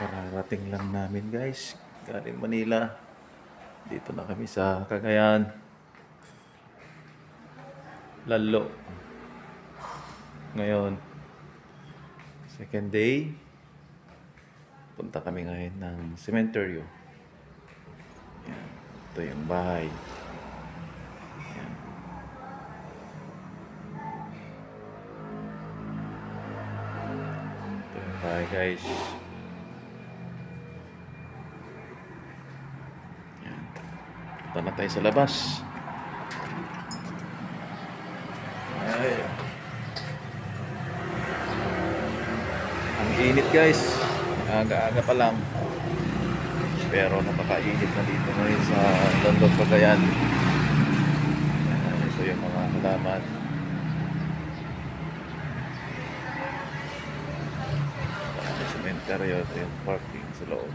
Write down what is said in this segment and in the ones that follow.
Kararating lang namin guys, galing Manila. Dito na kami sa Cagayan. Lalo. Ngayon, second day. Punta kami ngayon ng cemetery. Yan. Ito yung bahay. Yan. Ito yung bahay guys. Yan. Punta na tayo sa labas. Ay. Ang init guys. Aga-aga pa lang. Pero napakainit na dito ngayon sa London, Cagayan. Ito yung mga halaman. Sa cemetery, ito yung parking sa loob.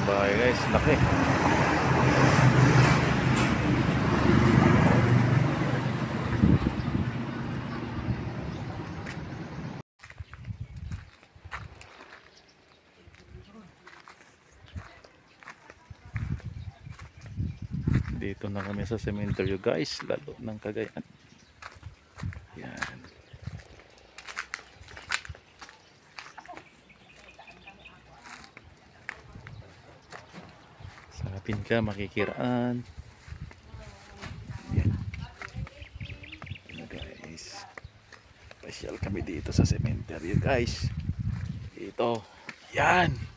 Bahay guys, laki. Dito na kami sa cemetery guys, lalo ng Cagayan. Yan. Sapin ka, makikiraan. Yan. Yan guys. Special kami dito sa cemetery guys. Dito. Yan.